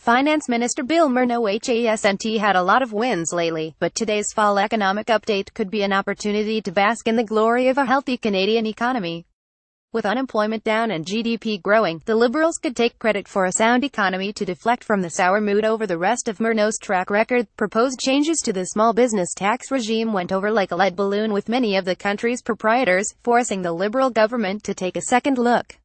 Finance Minister Bill Murno hasn't had a lot of wins lately, but today's fall economic update could be an opportunity to bask in the glory of a healthy Canadian economy. With unemployment down and GDP growing, the Liberals could take credit for a sound economy to deflect from the sour mood over the rest of Murno's track record. Proposed changes to the small business tax regime went over like a lead balloon with many of the country's proprietors, forcing the Liberal government to take a second look.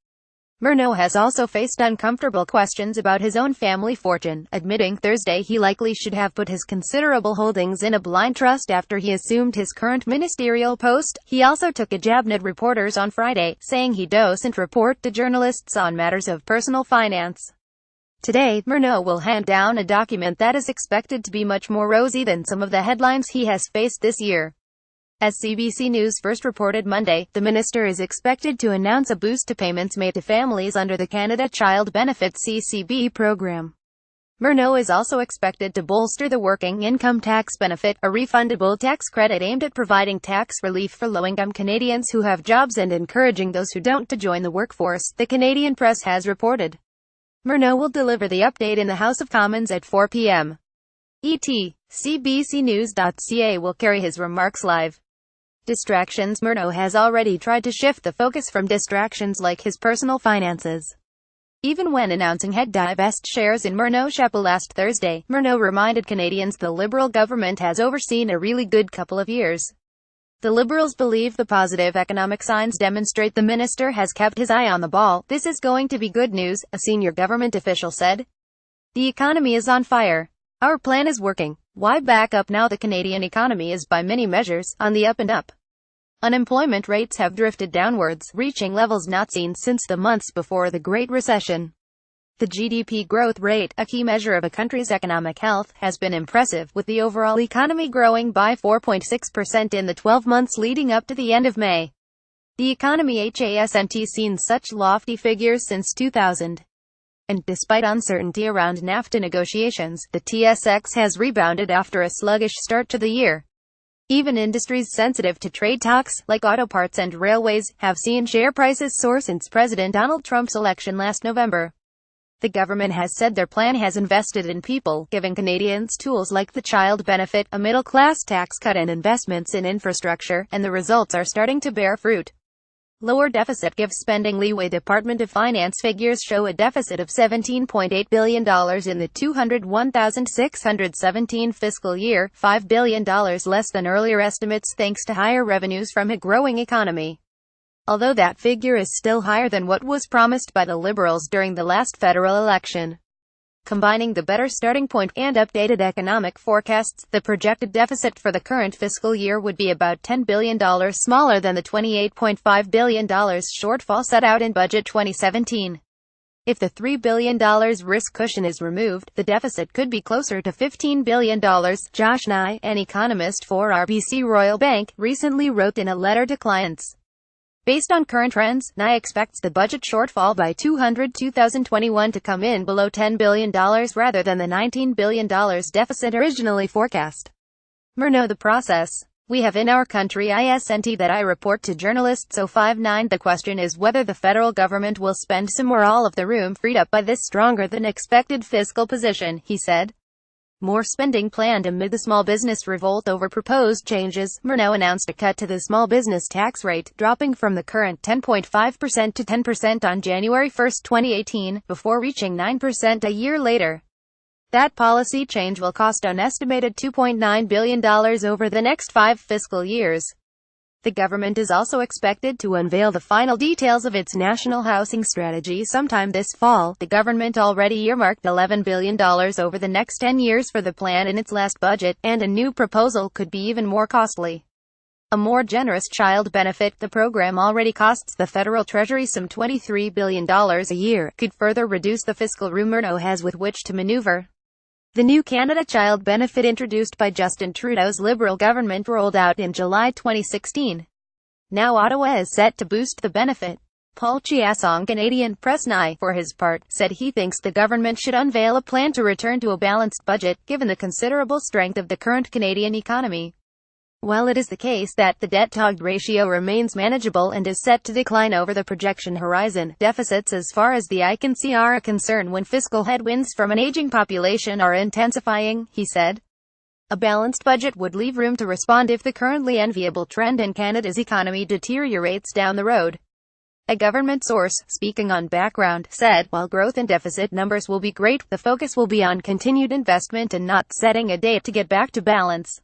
Murno has also faced uncomfortable questions about his own family fortune, admitting Thursday he likely should have put his considerable holdings in a blind trust after he assumed his current ministerial post. He also took a jab at reporters on Friday, saying he doesn't report to journalists on matters of personal finance. Today, Murno will hand down a document that is expected to be much more rosy than some of the headlines he has faced this year. As CBC News first reported Monday, the minister is expected to announce a boost to payments made to families under the Canada Child Benefit (CCB) program. Murno is also expected to bolster the Working Income Tax Benefit, a refundable tax credit aimed at providing tax relief for low-income Canadians who have jobs and encouraging those who don't to join the workforce, the Canadian press has reported. Murno will deliver the update in the House of Commons at 4 p.m. ET. CBCNews.ca will carry his remarks live. Distractions. Murno has already tried to shift the focus from distractions like his personal finances. Even when announcing he'd divest shares in Murno Chapel last Thursday, Murno reminded Canadians the Liberal government has overseen a really good couple of years. The Liberals believe the positive economic signs demonstrate the minister has kept his eye on the ball. This is going to be good news, a senior government official said. The economy is on fire. Our plan is working. Why back up now? The Canadian economy is by many measures on the up and up. Unemployment rates have drifted downwards, reaching levels not seen since the months before the Great Recession. The GDP growth rate, a key measure of a country's economic health, has been impressive, with the overall economy growing by 4.6% in the 12 months leading up to the end of May. The economy hasn't seen such lofty figures since 2000. And despite uncertainty around NAFTA negotiations, the TSX has rebounded after a sluggish start to the year. Even industries sensitive to trade talks, like auto parts and railways, have seen share prices soar since President Donald Trump's election last November. The government has said their plan has invested in people, giving Canadians tools like the child benefit, a middle-class tax cut and investments in infrastructure, and the results are starting to bear fruit. Lower deficit gives spending leeway. Department of Finance figures show a deficit of $17.8 billion in the 201,617 fiscal year, $5 billion less than earlier estimates thanks to higher revenues from a growing economy. Although that figure is still higher than what was promised by the Liberals during the last federal election. Combining the better starting point and updated economic forecasts, the projected deficit for the current fiscal year would be about $10 billion smaller than the $28.5 billion shortfall set out in Budget 2017. If the $3 billion risk cushion is removed, the deficit could be closer to $15 billion. Josh Nye, an economist for RBC Royal Bank, recently wrote in a letter to clients. Based on current trends, Nye expects the budget shortfall by 2021 to come in below $10 billion rather than the $19 billion deficit originally forecast. Murno. The process we have in our country isn't that I report to journalists 059. The question is whether the federal government will spend some or all of the room freed up by this stronger than expected fiscal position, he said. More spending planned amid the small business revolt over proposed changes. Murno announced a cut to the small business tax rate, dropping from the current 10.5% to 10% on January 1, 2018, before reaching 9% a year later. That policy change will cost an estimated $2.9 billion over the next 5 fiscal years. The government is also expected to unveil the final details of its national housing strategy sometime this fall. The government already earmarked $11 billion over the next 10 years for the plan in its last budget, and a new proposal could be even more costly. A more generous child benefit, the program already costs the federal treasury some $23 billion a year, could further reduce the fiscal room Murno has with which to maneuver. The new Canada Child Benefit introduced by Justin Trudeau's Liberal government rolled out in July 2016. Now Ottawa is set to boost the benefit. Paul Chiasson, Canadian Press. Nye, for his part, said he thinks the government should unveil a plan to return to a balanced budget, given the considerable strength of the current Canadian economy. While it is the case that the debt-to ratio remains manageable and is set to decline over the projection horizon, deficits as far as the eye can see are a concern when fiscal headwinds from an aging population are intensifying, he said. A balanced budget would leave room to respond if the currently enviable trend in Canada's economy deteriorates down the road. A government source, speaking on background, said, while growth and deficit numbers will be great, the focus will be on continued investment and not setting a date to get back to balance.